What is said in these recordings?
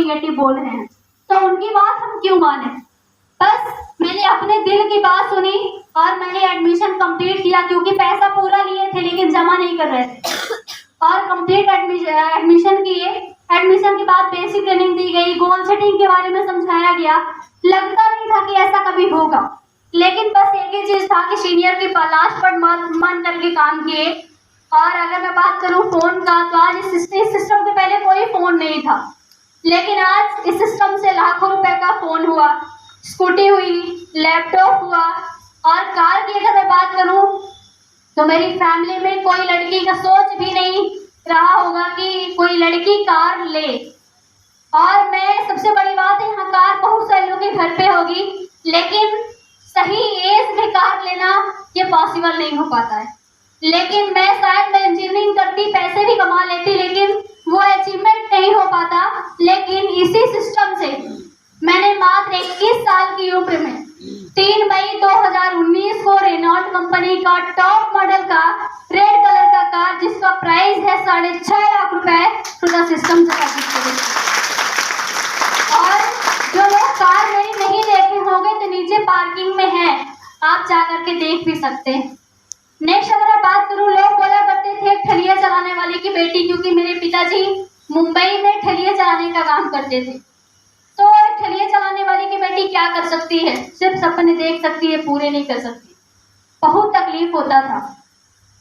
Negative बोल रहे हैं, तो उनकी बात हम क्यों माने। बस मैंने अपने दिल की बात सुनी और मैंने एडमिशन कंप्लीट किया, क्योंकि पैसा पूरा लिए थे लेकिन जमा नहीं कर रहे थे। और कंप्लीट एडमिशन किए। एडमिशन के बाद बेसिक ट्रेनिंग दी गई, गोल सेटिंग के बारे में समझाया गया। लगता नहीं था कि ऐसा कभी होगा, लेकिन बस एक ही चीज था कि सीनियर की लास्ट पर मन करके काम किए। और अगर मैं बात करूं फोन का, तो आज इस सिस्टम के पहले कोई फोन नहीं था, लेकिन आज इस सिस्टम से लाखों रुपए का फोन हुआ, स्कूटी हुई, लैपटॉप हुआ। और कार की अगर मैं बात करूं, तो मेरी फैमिली में कोई लड़की का सोच भी नहीं रहा होगा कि कोई लड़की कार ले। और मैं सबसे बड़ी बात है, यहाँ कार बहुत सारे लोगों के घर पे होगी, लेकिन सही एज में कार लेना ये पॉसिबल नहीं हो पाता है। लेकिन मैं शायद मैं इंजीनियरिंग करती, पैसे भी कमा लेती, लेकिन वो अचीवमेंट नहीं हो पाता। लेकिन इसी सिस्टम से मैंने मात्र 21 साल की उम्र में 3 मई 2019 को रेनॉल्ट कंपनी का टॉप मॉडल का रेड कलर का कार, जिसका प्राइस है 6.5 लाख रुपए, पूरा सिस्टम से परचेज करी। और जो लोग कार मेरी नहीं देखे होंगे तो नीचे पार्किंग में है, आप जा करके देख भी सकते हैं। नेक्स्ट अगर मैं बात करूँ, लोग बोला करते थे ठेलिया चलाने वाली की बेटी, क्योंकि मेरे पिताजी मुंबई में ठेलिया चलाने का काम करते थे। तो ठेलिया चलाने वाली की बेटी क्या कर सकती है, सिर्फ सपने देख सकती है, पूरे नहीं कर सकती। बहुत तकलीफ होता था,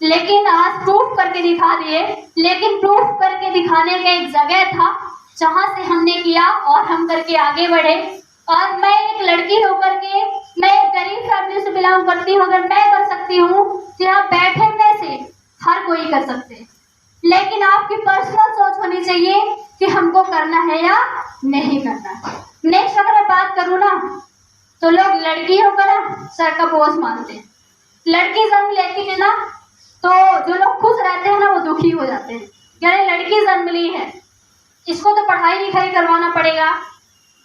लेकिन आज प्रूफ करके दिखा दिए। लेकिन प्रूफ करके दिखाने का एक जगह था जहां से हमने किया और हम करके आगे बढ़े। और मैं एक लड़की होकर के, मैं एक गरीब फैमिली से बिलोंग करती हूँ, अगर मैं कर सकती हूँ तो यहाँ बैठे में से हर कोई कर सकते हैं। लेकिन आपकी पर्सनल सोच होनी चाहिए कि हमको करना है या नहीं करना है। नेक्स्ट अगर मैं बात करूँ ना, तो लोग लड़की होकर ना सर का बोझ मानते हैं। लड़की जन्म लेती है ना, तो जो लोग खुश रहते हैं ना वो दुखी हो जाते हैं, यानी लड़की जन्म ली है, इसको तो पढ़ाई लिखाई करवाना पड़ेगा,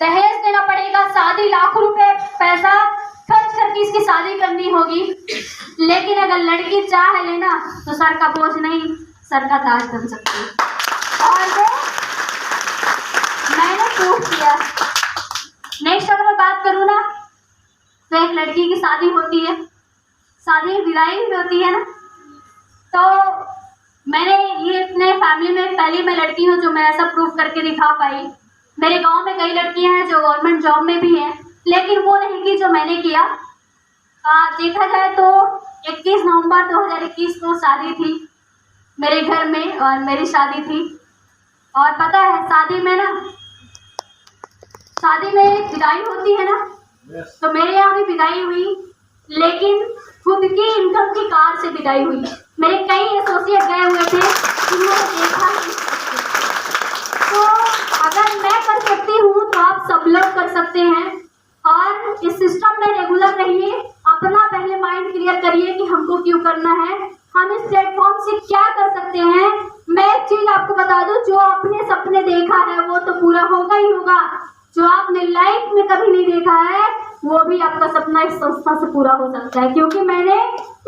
दहेज देना पड़ेगा, शादी लाखों रुपए पैसा खर्च करके इसकी शादी करनी होगी। लेकिन अगर लड़की चाह लेना तो सर का बोझ नहीं, सर का ताज बन सकती है। और वो मैंने प्रूफ किया। नेक्स्ट अगर मैं बात करूँ ना, तो एक लड़की की शादी होती है, शादी विदाई भी होती है ना, तो मैंने ये अपने फैमिली में पहली मैं लड़की हूँ जो मैं ऐसा प्रूफ करके दिखा पाई। मेरे गांव में कई लड़कियां हैं जो गवर्नमेंट जॉब में भी हैं, लेकिन वो नहीं की जो मैंने किया। देखा जाए तो 21 नवंबर 2021 को शादी थी मेरे घर में, और मेरी शादी थी। और पता है शादी में विदाई होती है ना, तो मेरे यहाँ भी विदाई हुई, लेकिन खुद की इनकम की कार से विदाई हुई। मेरे कई एसोसिएट गए हुए थे, उन्होंने देखा। तो अगर मैं कर सकती हूँ तो आप सब लोग कर सकते हैं। और इस सिस्टम में रेगुलर रहिए, अपना पहले माइंड क्लियर करिए कि हमको क्यों करना है, हम इस प्लेटफॉर्म से क्या कर सकते हैं। मैं एक चीज आपको बता दूं, जो आपने सपने देखा है वो तो पूरा होगा ही होगा, जो आपने लाइफ में कभी नहीं देखा है वो भी आपका सपना इस संस्था से पूरा हो सकता है। क्योंकि मैंने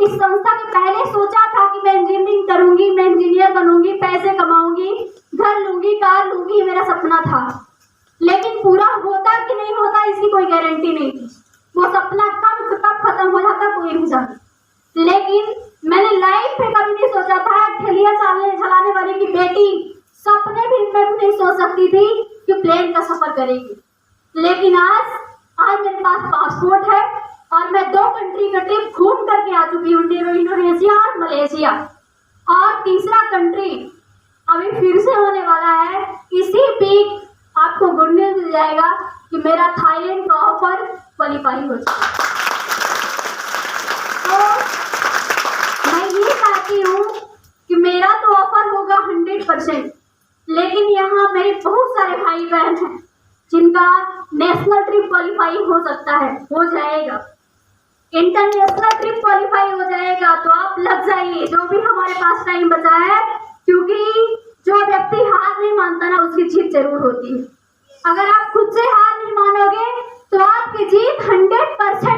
इस संस्था के पहले सोचा था कि मैं इंजीनियरिंग करूंगी, मैं इंजीनियर बनूंगी, पैसे कमाऊंगी, घर लूंगी, कार लूंगी, मेरा सपना था। लेकिन पूरा होता कि नहीं होता इसकी कोई गारंटी नहीं थी। वो सपना कब खत्म हो जाता कोई नहीं जानता। लेकिन मैंने लाइफ में कभी नहीं सोचा था ठेलिया चलाने वाली की बेटी सपने भी मैं नहीं सोच सकती थी कि प्लेन का सफर करेगी। लेकिन आज मेरे पास पासपोर्ट है और मैं 2 कंट्री का ट्रिप घूम करके आ चुकी हूँ, इंडोनेशिया और मलेशिया। और तीसरा कंट्री अभी फिर से होने वाला है। इसी वीक आपको गुड न्यूज मिल जाएगा कि मेरा थाईलैंड का ऑफर क्वालिफाई हो जाएगा। तो मैं ये चाहती हूँ कि मेरा तो ऑफर होगा 100%, लेकिन यहाँ मेरे बहुत सारे भाई बहन हैं जिनका नेशनल ट्रिप क्वालिफाई हो सकता है, हो जाएगा, इंटरनेशनल ट्रिप क्वालिफाई हो जाएगा। तो आप लग जाइए, जो भी हमारे पास टाइम बचा है, क्योंकि जो व्यक्ति हार नहीं मानता ना उसकी जीत जरूर होती है। अगर आप खुद से हार नहीं मानोगे तो आपकी जीत 100%